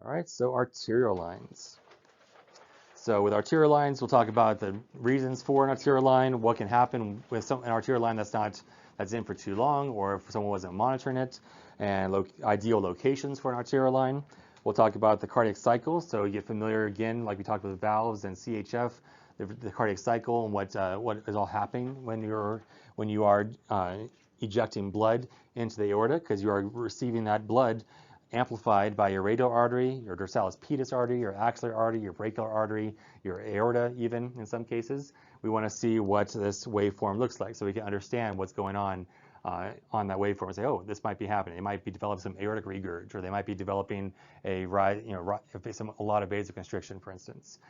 All right, so arterial lines. So with arterial lines, we'll talk about the reasons for an arterial line, what can happen with an arterial line that's in for too long, or if someone wasn't monitoring it, and ideal locations for an arterial line. We'll talk about the cardiac cycle, so you get familiar again, like we talked with valves and CHF, the cardiac cycle and what is all happening when you are ejecting blood into the aorta, because you are receiving that blood amplified by your radial artery, your dorsalis pedis artery, your axillary artery, your brachial artery, your aorta even in some cases. We want to see what this waveform looks like so we can understand what's going on that waveform and say, oh, this might be happening. They might be developing some aortic regurg, or they might be developing a lot of vasoconstriction, for instance.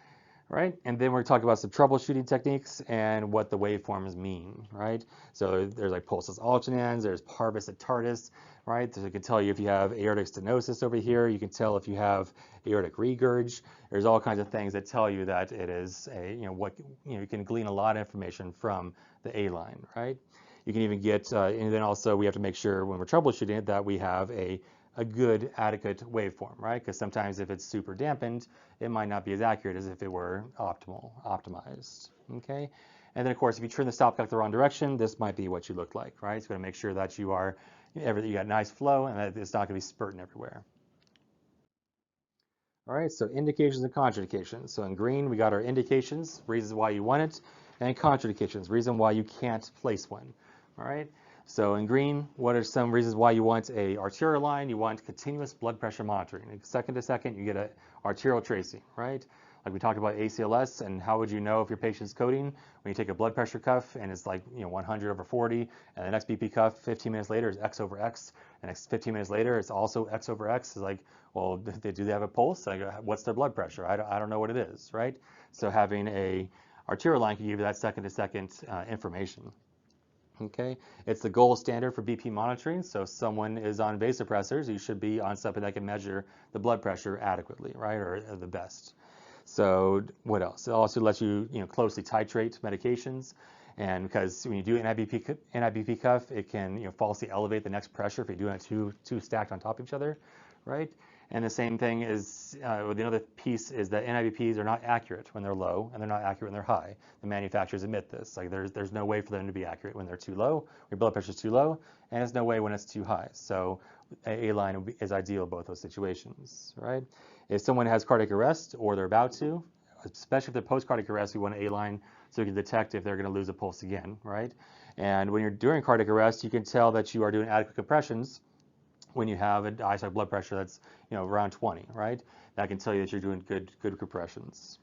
Right? And then we're talking about some troubleshooting techniques and what the waveforms mean, right? So there's like pulsus alternans, there's parvus et tardus, right? So it can tell you if you have aortic stenosis over here, you can tell if you have aortic regurg. There's all kinds of things that tell you that it is you can glean a lot of information from the A line, right? You can even get, and then also we have to make sure when we're troubleshooting it that we have a good adequate waveform, right? Because sometimes if it's super dampened, it might not be as accurate as if it were optimized, okay? And then of course, if you turn the stopcock the wrong direction, this might be what you look like, right? So you got to make sure that you got nice flow and that it's not going to be spurting everywhere. All right, so indications and contraindications. So in green, we got our indications, reasons why you want it, and contraindications, reason why you can't place one. All right. So in green, what are some reasons why you want a arterial line? You want continuous blood pressure monitoring. Second to second, you get an arterial tracing, right? Like we talked about ACLS, and how would you know if your patient's coding when you take a blood pressure cuff and it's like 100/40, and the next BP cuff 15 minutes later is X over X, and next 15 minutes later it's also X over X. It's like, well, do they have a pulse? Like, what's their blood pressure? I don't know what it is, right? So having a arterial line can give you that second to second information. Okay, it's the gold standard for BP monitoring. So if someone is on vasopressors, you should be on something that can measure the blood pressure adequately, right, or the best. So what else? It also lets you, closely titrate medications, and because when you do an NIBP cuff, it can, falsely elevate the next pressure if you're doing it two stacked on top of each other, right? And the same thing is, the other piece is that NIBPs are not accurate when they're low, and they're not accurate when they're high. The manufacturers admit this. Like there's no way for them to be accurate when they're too low, your blood pressure is too low, and there's no way when it's too high. So a line is ideal in both those situations, right? If someone has cardiac arrest or they're about to, especially if they're post-cardiac arrest, we want an A line so we can detect if they're going to lose a pulse again, right? And when you're doing cardiac arrest, you can tell that you are doing adequate compressions when you have a diastolic blood pressure that's around 20, right? That can tell you that you're doing good compressions.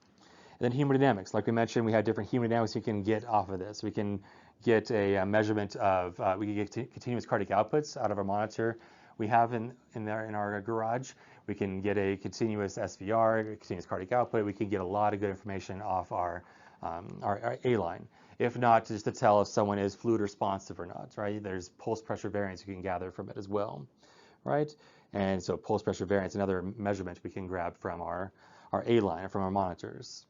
And then hemodynamics, like we mentioned, we have different hemodynamics you can get off of this. We can get a measurement of, we can get continuous cardiac outputs out of our monitor. We have in our garage, we can get a continuous SVR, continuous cardiac output. We can get a lot of good information off our A line. If not, just to tell if someone is fluid responsive or not, right? There's pulse pressure variance you can gather from it as well, right? And so pulse pressure variance, another measurement we can grab from our A line, from our monitors.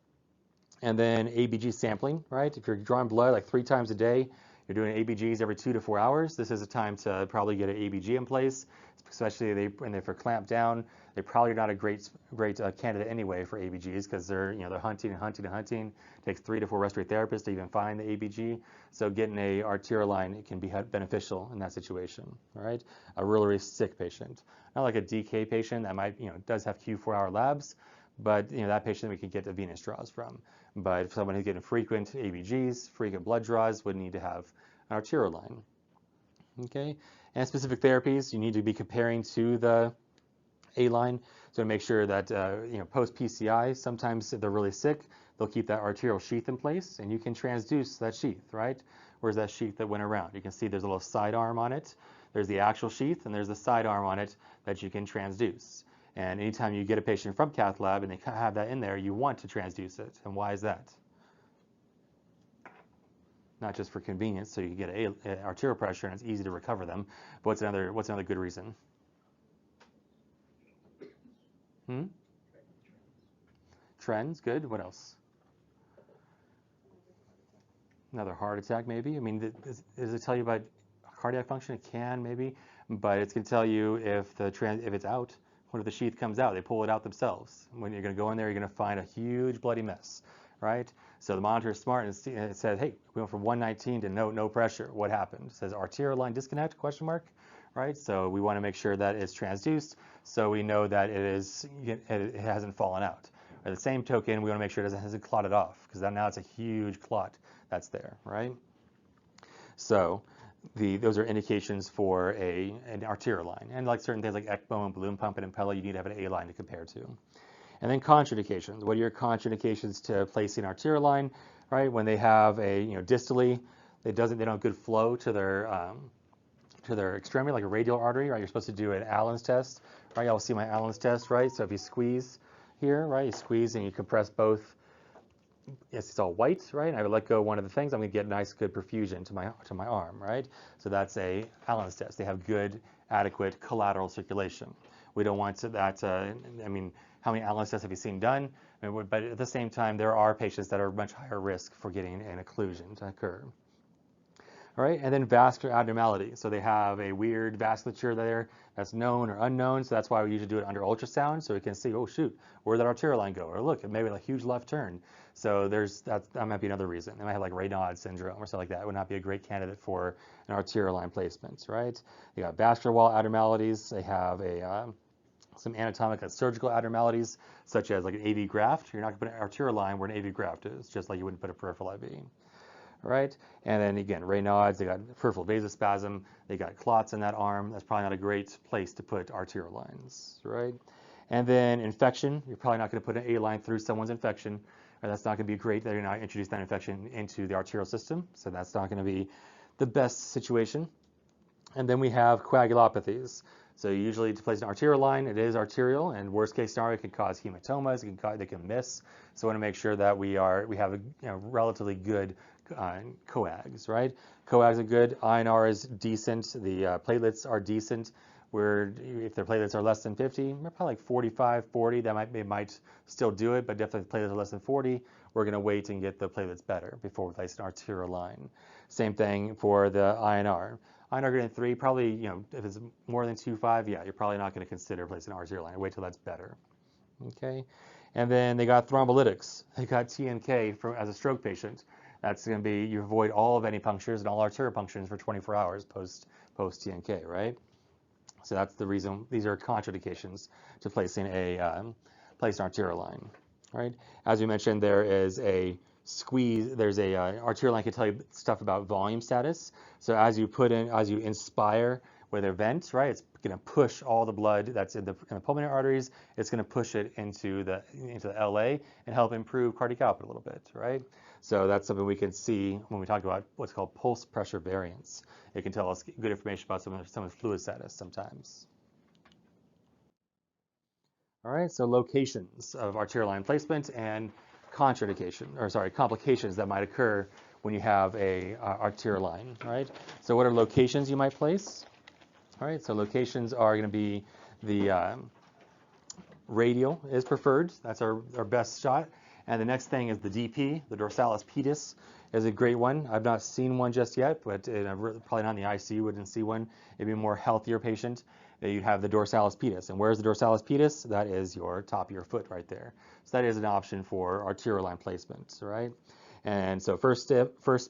And then ABG sampling, right? If you're drawing blood like 3 times a day, you're doing ABGs every 2 to 4 hours, this is a time to probably get an ABG in place, especially when they're for clamp down. They probably are not a great candidate anyway for ABGs because they're hunting. It takes 3 to 4 respiratory therapists to even find the ABG. So getting a arterial line, it can be beneficial in that situation, all right? A really sick patient, not like a DK patient that might, does have Q4-hour labs, but that patient we could get the venous draws from. But if someone who's getting frequent ABGs, frequent blood draws, would need to have an arterial line. Okay, and specific therapies you need to be comparing to the A line, so to make sure that post PCI, sometimes if they're really sick, they'll keep that arterial sheath in place, and you can transduce that sheath, right? Where's that sheath that went around? You can see there's a little sidearm on it. There's the actual sheath, and there's the sidearm on it that you can transduce. And anytime you get a patient from cath lab and they have that in there, you want to transduce it. And why is that? Not just for convenience, so you can get an arterial pressure and it's easy to recover them. But what's another good reason? Trends, good. What else? Another heart attack, maybe. I mean, does it tell you about cardiac function? It can, maybe, but it's going to tell you if it's out. What if the sheath comes out? They pull it out themselves. When you're going to go in there, you're going to find a huge bloody mess, right? So the monitor is smart and it says, hey, we went from 119 to no pressure. What happened? It says arterial line disconnect, question mark, right? So we want to make sure that it's transduced so we know that it hasn't fallen out. At the same token, we want to make sure it hasn't clotted off, because now it's a huge clot that's there, right? So those are indications for an arterial line. And like certain things like ECMO and balloon pump and Impella, you need to have an A line to compare to. And then contraindications. What are your contraindications to placing arterial line, right? When they have distally, they don't have good flow to their extremity, like a radial artery, right? You're supposed to do an Alines test, right? Y'all see my Alines test, right? So if you squeeze here, right? You squeeze and you compress both. Yes, it's all white, right? And I would let go one of the things, I'm going to get nice, good perfusion to my arm, right? So that's a Alines test. They have good, adequate collateral circulation. We don't want that. I mean, how many Alines tests have you seen done? But at the same time, there are patients that are much higher risk for getting an occlusion to occur. All right, and then vascular abnormality. So they have a weird vasculature there that's known or unknown. So that's why we usually do it under ultrasound, so we can see, oh shoot, where'd that arterial line go? Or look, it may be a huge left turn. So that might be another reason. They might have like Raynaud syndrome or something like that. It would not be a great candidate for an arterial line placement, right? They got vascular wall abnormalities. They have some anatomic and surgical abnormalities, such as like an AV graft. You're not going to put an arterial line where an AV graft is, just like you wouldn't put a peripheral IV. Right? And then again, Raynaud's, they got peripheral vasospasm, they got clots in that arm. That's probably not a great place to put arterial lines, right? And then infection, you're probably not going to put an A line through someone's infection, or that's not going to be great that you're not introducing that infection into the arterial system, so that's not going to be the best situation. And then we have coagulopathies. So usually to place an arterial line, it is arterial, and worst case scenario, it can cause hematomas, they can miss. So we want to make sure that we have a relatively good coags, right? Coags are good. INR is decent. The platelets are decent. If their platelets are less than 50, we're probably like 45, 40. They might still do it, but definitely if the platelets are less than 40, we're going to wait and get the platelets better before we place an arterial line. Same thing for the INR. INR greater than 3, probably, if it's more than 2.5, yeah, you're probably not going to consider placing an arterial line. Wait till that's better. Okay, and then they got thrombolytics. They got TNK as a stroke patient. That's going to be, you avoid all of any punctures and all arterial punctures for 24 hours post TNK, right? So that's the reason. These are contraindications to placing an arterial line, right? As we mentioned, there is a squeeze. There's a arterial line can tell you stuff about volume status. So as you inspire with a vent, right, it's going to push all the blood that's in the pulmonary arteries. It's going to push it into the LA and help improve cardiac output a little bit, right? So that's something we can see when we talk about what's called pulse pressure variance. It can tell us good information about someone's fluid status sometimes. All right, so locations of arterial line placement and complications that might occur when you have a arterial line, right? So what are locations you might place? All right, so locations are going to be the radial is preferred. That's our best shot. And the next thing is the DP, the dorsalis pedis, is a great one. I've not seen one just yet, but probably not in the ICU, wouldn't see one. It'd be a more healthier patient. You'd have the dorsalis pedis. And where's the dorsalis pedis? That is your top of your foot right there. So that is an option for arterial line placement, right? And so first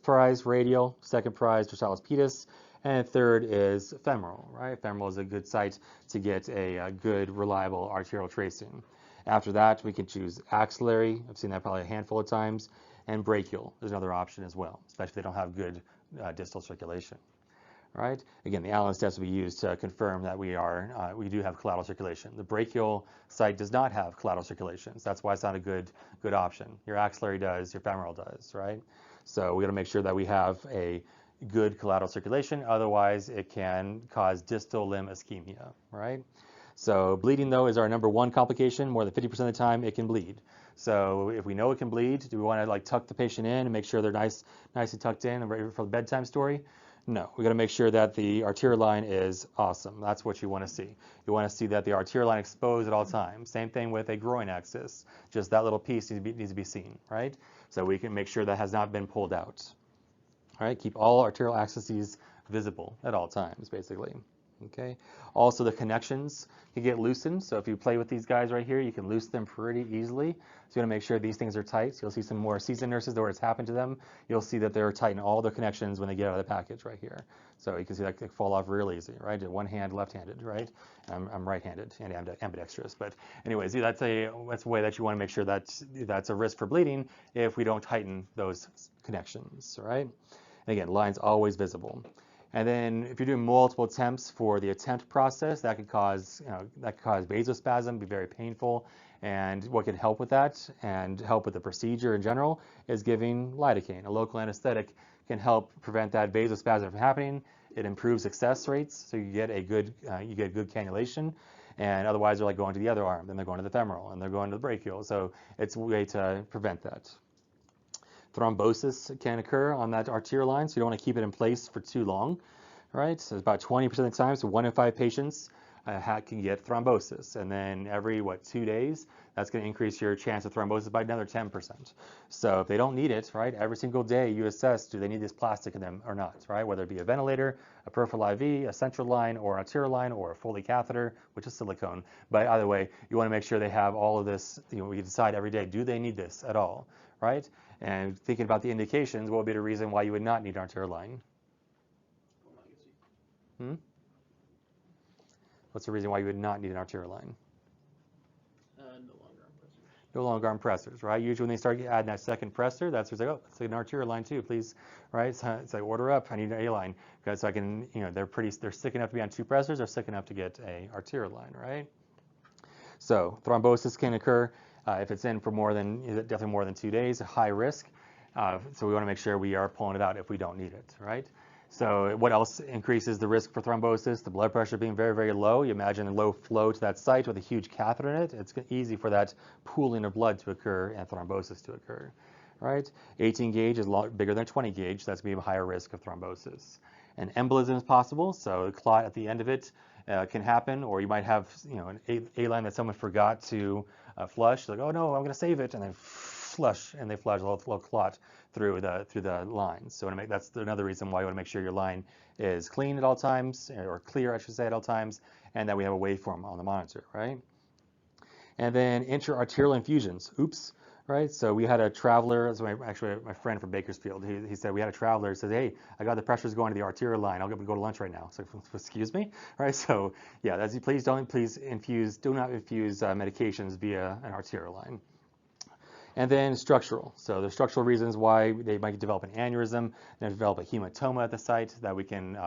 prize, radial, second prize, dorsalis pedis, and third is femoral, right? Femoral is a good site to get a good, reliable arterial tracing. After that, we can choose axillary. I've seen that probably a handful of times. And brachial is another option as well, especially if they don't have good distal circulation. All right. Again, the Alines test will be used to confirm that we do have collateral circulation. The brachial site does not have collateral circulation. So that's why it's not a good option. Your axillary does, your femoral does, right? So we got to make sure that we have a good collateral circulation. Otherwise, it can cause distal limb ischemia, right? So bleeding, though, is our number one complication. More than 50% of the time, it can bleed. So if we know it can bleed, do we want to tuck the patient in and make sure they're nicely tucked in and ready for the bedtime story? No, we got to make sure that the arterial line is awesome. That's what you want to see. You want to see that the arterial line exposed at all times. Same thing with a groin axis. Just that little piece needs to be seen, right? So we can make sure that has not been pulled out. All right, keep all arterial axes visible at all times, basically. Okay. Also, the connections can get loosened. So if you play with these guys right here, you can loosen them pretty easily. So you want to make sure these things are tight. So you'll see some more seasoned nurses where it's happened to them. You'll see that they're tightening all their connections when they get out of the package right here. So you can see that can fall off real easy, right? One hand, left-handed, right? I'm right-handed and ambidextrous. But anyways, that's a way that you want to make sure that that's a risk for bleeding if we don't tighten those connections, right? And again, lines always visible. And then if you're doing multiple attempts for the attempt process, that could cause, vasospasm, be very painful. And what can help with that and help with the procedure in general is giving lidocaine. A local anesthetic can help prevent that vasospasm from happening. It improves success rates, so you get a good cannulation. And otherwise, they're like going to the other arm, then they're going to the femoral, and they're going to the brachial. So it's a way to prevent that. Thrombosis can occur on that arterial line, so you don't want to keep it in place for too long, right? So about 20% of the time, so 1 in 5 patients can get thrombosis. And then every, 2 days, that's going to increase your chance of thrombosis by another 10%. So if they don't need it, right, every single day you assess, do they need this plastic in them or not, right? Whether it be a ventilator, a peripheral IV, a central line, or an arterial line, or a Foley catheter, which is silicone. But either way, you want to make sure they have all of this, we decide every day, do they need this at all, right? And thinking about the indications, what would be the reason why you would not need an arterial line? What's the reason why you would not need an arterial line? No longer arm pressors, right? Usually when they start adding that second pressor, that's what's like, oh, it's like an arterial line too, please, right? So it's like, order up, I need an A line, because so I can, they're sick enough to be on 2 pressors, they're sick enough to get a arterial line, right? So thrombosis can occur if it's in for definitely more than 2 days, a high risk. So we want to make sure we are pulling it out if we don't need it, right? So what else increases the risk for thrombosis? The blood pressure being very, very low. You imagine a low flow to that site with a huge catheter in it. It's easy for that pooling of blood to occur and thrombosis to occur, right? 18 gauge is a lot bigger than 20 gauge. So that's going to be a higher risk of thrombosis. And embolism is possible. So the clot at the end of it can happen, or you might have an A line that someone forgot to flush. Like, oh no, I'm going to save it, and then flush, and they flush a little clot through the lines. So that's another reason why you want to make sure your line is clean at all times, or clear, I should say, at all times, and that we have a waveform on the monitor, right? And then intra-arterial infusions. Oops. Right, so we had a traveler, my friend from Bakersfield, he said we had a traveler who said, hey, I got the pressures going to the arterial line, I'll go to lunch right now. So, excuse me? Right, so yeah, please do not infuse medications via an arterial line. And then structural. So there's structural reasons why they might develop an aneurysm and develop a hematoma at the site that we can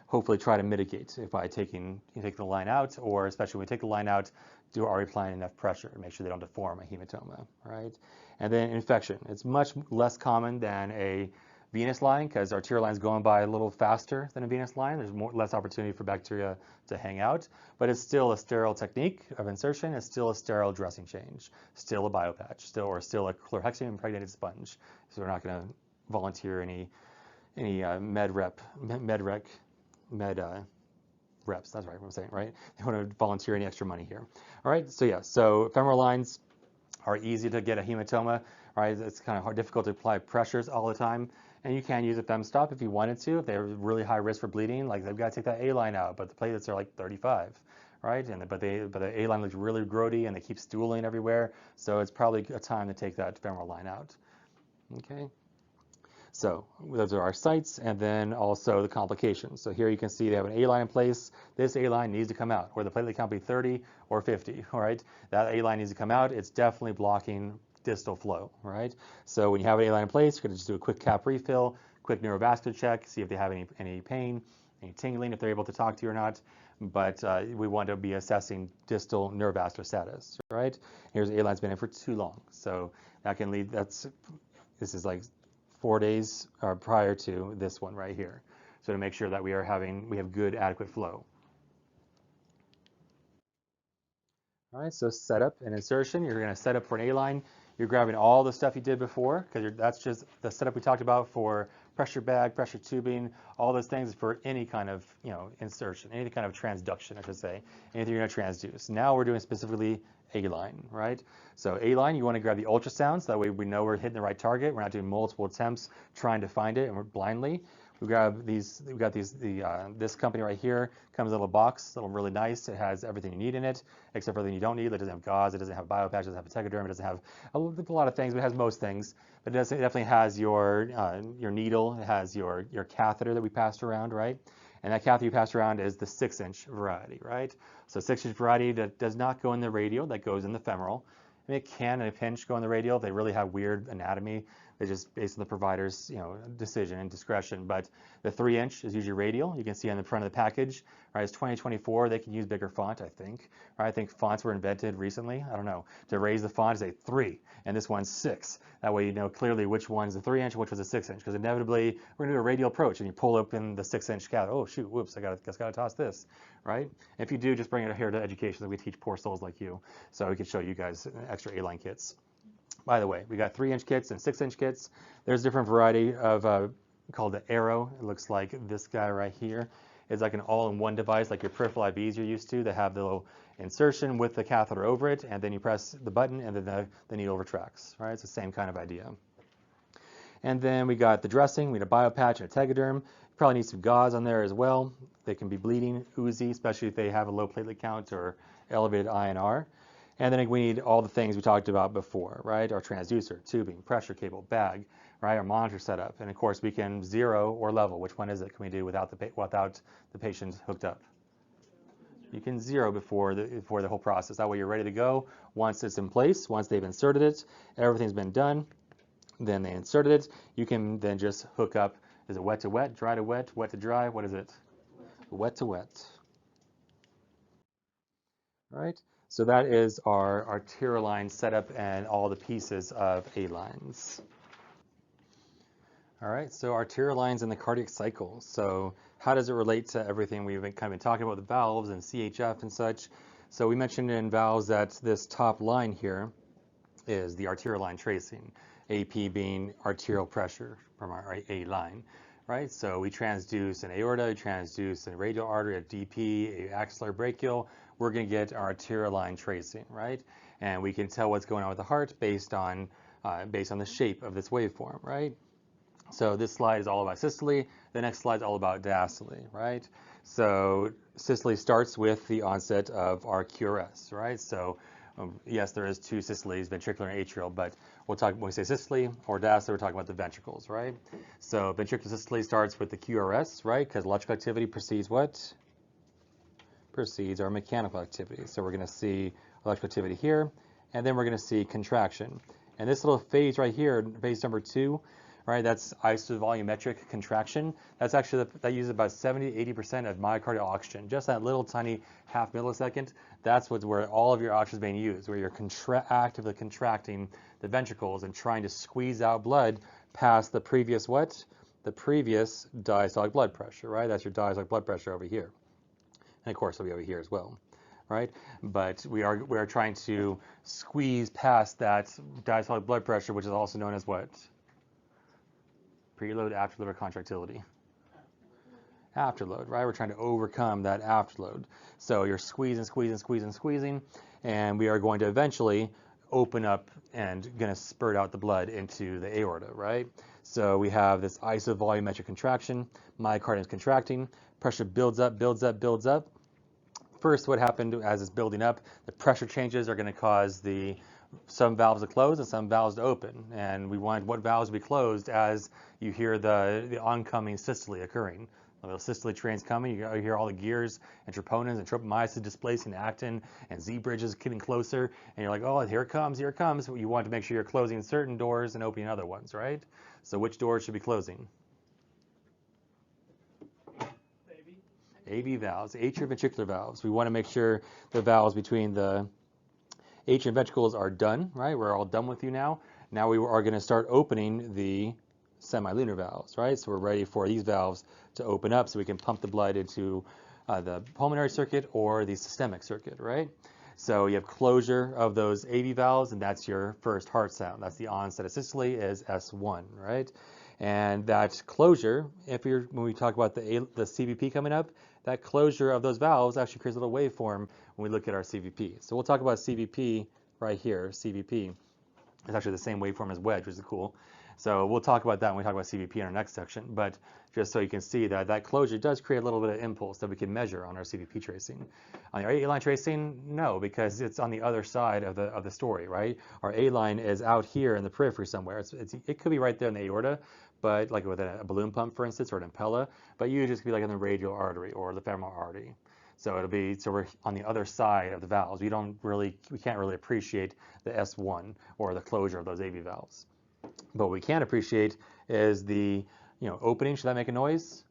hopefully try to mitigate by taking the line out, or especially when we take the line out, do already applying enough pressure to make sure they don't deform a hematoma, right? And then infection. It's much less common than a venous line because arterial line is going by a little faster than a venous line. There's less opportunity for bacteria to hang out, but it's still a sterile technique of insertion. It's still a sterile dressing change, still a biopatch, still a chlorhexidine impregnated sponge. So we're not going to volunteer any med reps. That's right, what I'm saying, right? They want to volunteer any extra money here. All right, so yeah, so femoral lines are easy to get a hematoma, right? It's kind of difficult to apply pressures all the time. And you can use a femstop if you wanted to. If they're really high risk for bleeding, like they've got to take that A line out, but the platelets are like 35, right? But the A line looks really grody and they keep stooling everywhere. So it's probably a time to take that femoral line out. Okay. So those are our sites, and then also the complications. So here you can see they have an A line in place. This A line needs to come out, where the platelet count be 30 or 50, all right? That A line needs to come out. It's definitely blocking distal flow, right? So when you have an A line in place, you're going to just do a quick cap refill, quick neurovascular check, see if they have any pain, any tingling, if they're able to talk to you or not. But we want to be assessing distal neurovascular status, right? Here's A line's been in for too long, so that can lead. This is like 4 days prior to this one right here. So to make sure that we have good adequate flow. All right, so setup and insertion. You're going to set up for an A line. You're grabbing all the stuff you did before, because that's just the setup we talked about for pressure bag, pressure tubing, all those things for any kind of insertion, any kind of transduction, I should say, anything you're going to transduce. Now we're doing specifically A line, right? So A line, you want to grab the ultrasound, so that way we know we're hitting the right target. We're not doing multiple attempts trying to find it and we're blindly. We got these. This company right here comes in a little box, really nice. It has everything you need in it, except for everything you don't need. It doesn't have gauze. It doesn't have biopatch. It doesn't have a tegaderm. It doesn't have a lot of things, but it has most things. But it definitely has your needle. It has your catheter that we passed around, right? And that catheter you passed around is the 6-inch variety, right? So 6-inch variety that does not go in the radial, that goes in the femoral. And it can, in a pinch, go in the radial if they really have weird anatomy. They just based on the provider's decision and discretion. But the 3-inch is usually radial. You can see on the front of the package, right? It's 2024. They can use bigger font, I think. Right? I think fonts were invented recently. I don't know. To raise the font, say 3, and this one's 6. That way you know clearly which one's the 3-inch and which was the 6-inch. Because inevitably we're going to do a radial approach, and you pull open the 6-inch catheter. Oh shoot! Whoops! I gotta toss this. Right? If you do, just bring it here to education that we teach poor souls like you, so we can show you guys extra A-line kits. By the way, we got 3-inch kits and 6-inch kits. There's a different variety of called the Arrow. It looks like this guy right here. It's like an all-in-one device, like your peripheral IVs you're used to. They have the little insertion with the catheter over it, and then you press the button, and then the needle retracts. Right? It's the same kind of idea. And then we got the dressing. We got a biopatch and a tegaderm. You probably need some gauze on there as well. They can be bleeding, oozy, especially if they have a low platelet count or elevated INR. And then we need all the things we talked about before, right? Our transducer, tubing, pressure cable, bag, right? Our monitor setup. And of course, we can zero or level. Which one is it? Can we do without the patient hooked up? You can zero before the whole process. That way you're ready to go. Once it's in place, once they've inserted it, everything's been done, then they inserted it, you can then just hook up. Is it wet to wet, dry to wet, wet to dry? What is it? Wet to wet. All right. So that is our arterial line setup and all the pieces of A-lines. All right, so arterial lines in the cardiac cycle. So how does it relate to everything we've been kind of talking about, the valves and CHF and such? So we mentioned in valves that this top line here is the arterial line tracing, AP being arterial pressure from our A line. Right, so we transduce an aorta, we transduce a radial artery, a DP, a axillary brachial. We're going to get our arterial line tracing, right? And we can tell what's going on with the heart based on the shape of this waveform, right? So this slide is all about systole. The next slide is all about diastole, right? So systole starts with the onset of our QRS, right? So yes, there is 2 systoles, ventricular and atrial, but we'll talk when we say systole or diastole, we're talking about the ventricles, right? So ventricular systole starts with the QRS, right? Because electrical activity precedes what? Precedes our mechanical activity. So we're going to see electrical activity here, and then we're going to see contraction. And this little phase right here, phase number 2, right? That's isovolumetric contraction. That's actually that uses about 70–80% of myocardial oxygen. Just that little tiny half millisecond. That's where all of your oxygen is being used, where you're actively contracting the ventricles and trying to squeeze out blood past the previous what? The previous diastolic blood pressure, right? That's your diastolic blood pressure over here. And of course, it'll be over here as well, right? But we are trying to squeeze past that diastolic blood pressure, which is also known as what? Preload, afterload, or contractility? Afterload, right? We're trying to overcome that afterload. So you're squeezing, squeezing, squeezing, squeezing, and we are going to eventually open up and going to spurt out the blood into the aorta, right? So we have this isovolumetric contraction, myocardium is contracting, pressure builds up, builds up, builds up. First, what happened as it's building up, the pressure changes are going to cause some valves to close and some valves to open. And we want what valves to be closed as you hear the oncoming systole occurring. The systole train's coming, you hear all the gears and troponins and tropomyosis displacing actin and Z bridges getting closer, and you're like, oh, here it comes, here it comes. You want to make sure you're closing certain doors and opening other ones, right? So which doors should be closing? AV valves, atrioventricular valves. We want to make sure the valves between the atrial ventricles are done, right? We're all done with you now. Now we are going to start opening the semilunar valves, right? So we're ready for these valves to open up so we can pump the blood into the pulmonary circuit or the systemic circuit, right? So you have closure of those AV valves, and that's your first heart sound. That's the onset of systole is S1, right? And that closure, when we talk about the CVP coming up, that closure of those valves actually creates a little waveform when we look at our CVP. So we'll talk about CVP right here, CVP. It's actually the same waveform as wedge, which is cool. So we'll talk about that when we talk about CVP in our next section, but just so you can see that that closure does create a little bit of impulse that we can measure on our CVP tracing. On our A-line tracing, no, because it's on the other side of the story, right? Our A-line is out here in the periphery somewhere. It could be right there in the aorta, but like with a balloon pump, for instance, or an impella, but usually it's going to be like in the radial artery or the femoral artery. So we're on the other side of the valves. We can't really appreciate the S1 or the closure of those AV valves. But what we can appreciate is the opening. Should that make a noise?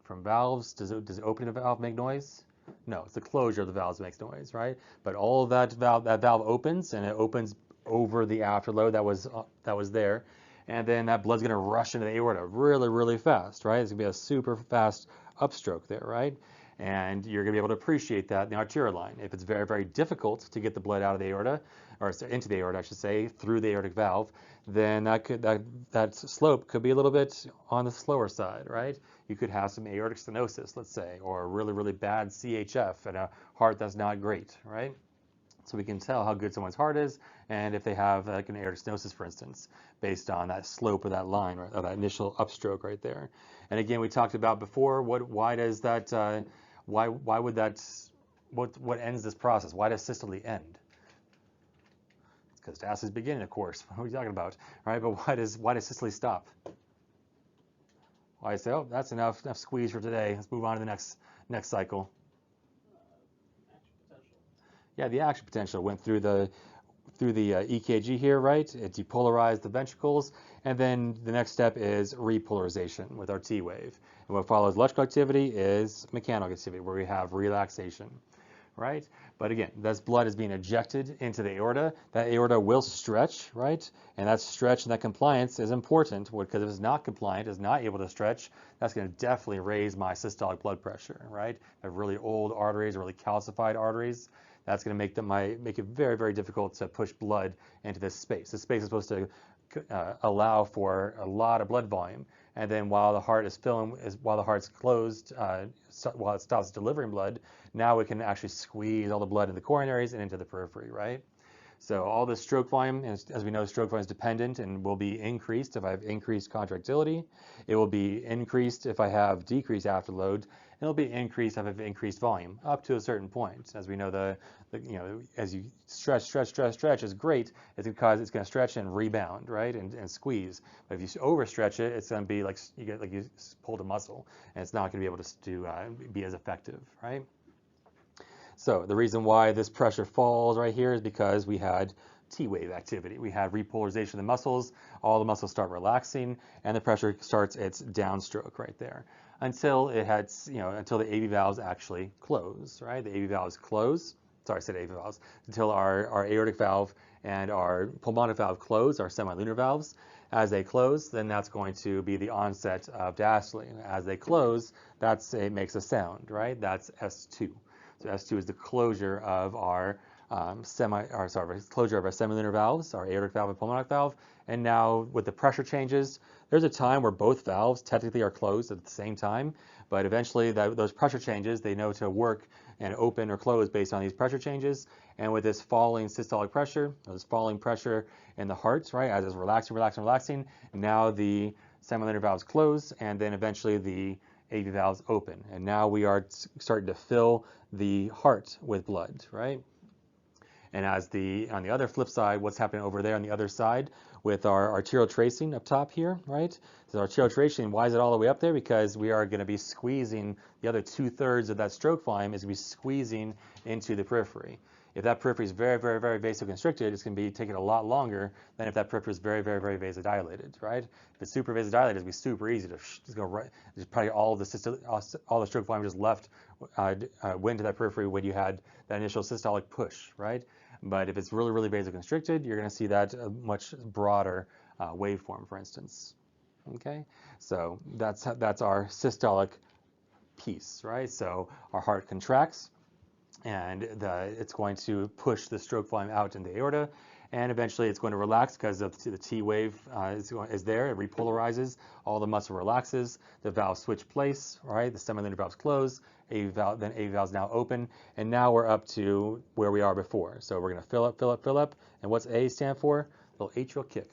From valves, does opening of a valve make noise? No, it's the closure of the valves that makes noise, right? But all of that valve opens, and it opens over the afterload that was there, and then that blood's going to rush into the aorta really, really fast, right? It's going to be a super fast upstroke there, right? And you're going to be able to appreciate that in the arterial line. If it's very, very difficult to get the blood out of the aorta, or into the aorta, I should say, through the aortic valve, then that slope could be a little bit on the slower side, right? You could have some aortic stenosis, let's say, or a really, really bad CHF and a heart that's not great, right? So we can tell how good someone's heart is, and if they have like an aortic stenosis, for instance, based on that slope of that line, right, of that initial upstroke right there. And again, we talked about before, why does that, why would that, what ends this process? Why does systole end? It's because diastole is beginning, of course. What are we talking about, right? But why does systole stop? Why say, oh, that's enough squeeze for today. Let's move on to the next cycle. Yeah, the action potential went through the EKG here, right? It depolarized the ventricles, and then the next step is repolarization with our T wave. And what follows electrical activity is mechanical activity, where we have relaxation, right? But again, this blood is being ejected into the aorta. That aorta will stretch, right? And that stretch and that compliance is important, because if it's not compliant, is not able to stretch, that's going to definitely raise my systolic blood pressure, right? I have really old arteries, really calcified arteries. That's going to make it very, very difficult to push blood into this space. This space is supposed to allow for a lot of blood volume, and then while the heart is while the heart's closed, while it stops delivering blood, now we can actually squeeze all the blood in the coronaries and into the periphery, right? So all this stroke volume, as we know, stroke volume is dependent and will be increased if I have increased contractility. It will be increased if I have decreased afterload. And it'll be increased if I have increased volume up to a certain point. As we know, as you stretch is great. It's because it's going to stretch and rebound, right, and squeeze. But if you overstretch it, it's going to be like you pulled a muscle, and it's not going to be able to be as effective, right? So the reason why this pressure falls right here is because we had T-wave activity. We had repolarization of the muscles. All the muscles start relaxing, and the pressure starts its downstroke right there until until the AV valves actually close, right? The AV valves close. Sorry, I said AV valves. Until our aortic valve and our pulmonic valve close, our semilunar valves. As they close, then that's going to be the onset of diastole. As they close, it makes a sound, right? That's S2. So S2 is the closure of our closure of our semilunar valves, our aortic valve and pulmonic valve. And now with the pressure changes, there's a time where both valves technically are closed at the same time, but eventually those pressure changes, they know to work and open or close based on these pressure changes. And with this falling systolic pressure, this falling pressure in the heart, right, as it's relaxing, now the semilunar valves close, and then eventually the AV valves open. And now we are starting to fill the heart with blood, right? And on the other flip side, what's happening over there on the other side with our arterial tracing up top here, right? So arterial tracing, why is it all the way up there? Because we are going to be squeezing, the other 2/3 of that stroke volume is going to be squeezing into the periphery. If that periphery is very, very, very vasoconstricted, it's going to be taking a lot longer than if that periphery is very, very, very vasodilated, right? If it's super vasodilated, it's going to be super easy to just go right. There's probably all the stroke volume just went to that periphery when you had that initial systolic push, right? But if it's really, really vasoconstricted, you're going to see that much broader waveform, for instance. Okay, so that's our systolic piece, right? So our heart contracts, and it's going to push the stroke volume out in the aorta, and eventually it's going to relax because of the T wave is there. It repolarizes, all the muscle relaxes, the valves switch place, right? The semilunar valves close, AV valves now open, and now we're up to where we are before. So we're going to fill up, and what's A stand for? little atrial kick,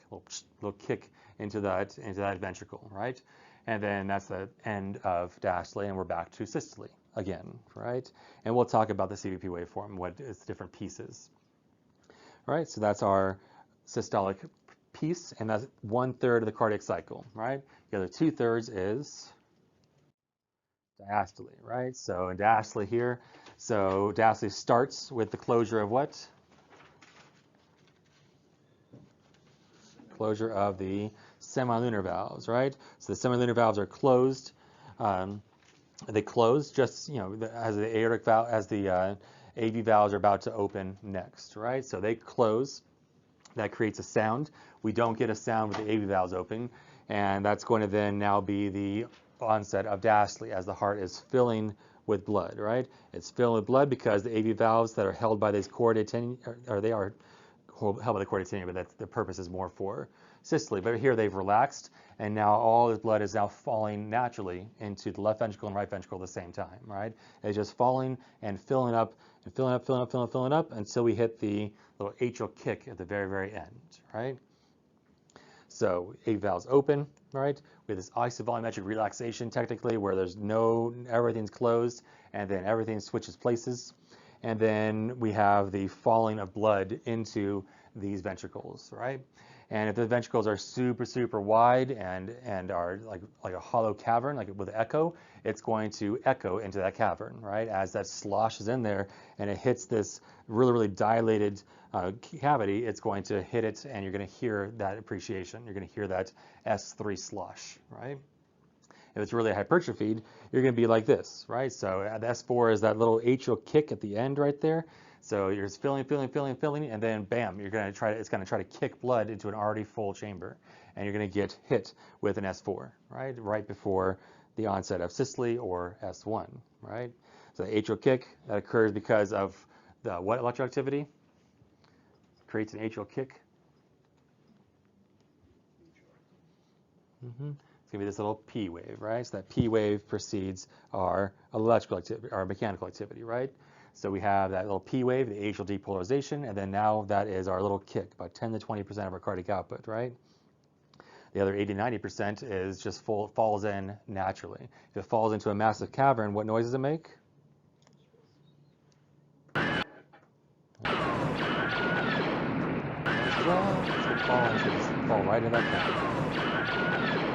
little kick into that ventricle, right? And then that's the end of diastole, and we're back to systole again, right? And we'll talk about the CVP waveform, what is the different pieces. All right, so that's our systolic piece, and that's 1/3 of the cardiac cycle, right? The other 2/3 is diastole, right? So in diastole here, so diastole starts with the closure of what? Closure of the semilunar valves, right? So the semilunar valves are closed. They close just, as the aortic valve, as the AV valves are about to open next, right? So they close. That creates a sound. We don't get a sound with the AV valves open, and that's going to then now be the onset of diastole as the heart is filling with blood, right? It's filling with blood because the AV valves that are held by these chordae tendineae, or they are held by the chordae tendineae, but that's, the purpose is more for systole. But here they've relaxed, and now all this blood is now falling naturally into the left ventricle and right ventricle at the same time, right? It's just falling and filling up and filling up, filling up, filling up, filling up until we hit the little atrial kick at the very, very end, right? So AV valves open, right? We have this isovolumetric relaxation technically where there's everything's closed and then everything switches places. And then we have the falling of blood into these ventricles, right? And if the ventricles are super, super wide and are like a hollow cavern, like with echo, it's going to echo into that cavern, right? As that sloshes in there and it hits this really, really dilated cavity, it's going to hit it and you're going to hear that appreciation. You're going to hear that S3 slosh, right? If it's really hypertrophied, you're going to be like this, right? So the S4 is that little atrial kick at the end right there. So you're just filling, and then bam, it's going to try to kick blood into an already full chamber, and you're going to get hit with an S4, right? Right before the onset of systole or S1, right? So the atrial kick, that occurs because of the what electroactivity? Creates an atrial kick. It's going to be this little P wave, right? So that P wave precedes our electrical activity, our mechanical activity, right? So we have that little P wave, the atrial depolarization, and then now that is our little kick, about 10 to 20% of our cardiac output, right? The other 80 to 90% is just falls in naturally. If it falls into a massive cavern, what noise does it make? It's going to fall right in that cavern.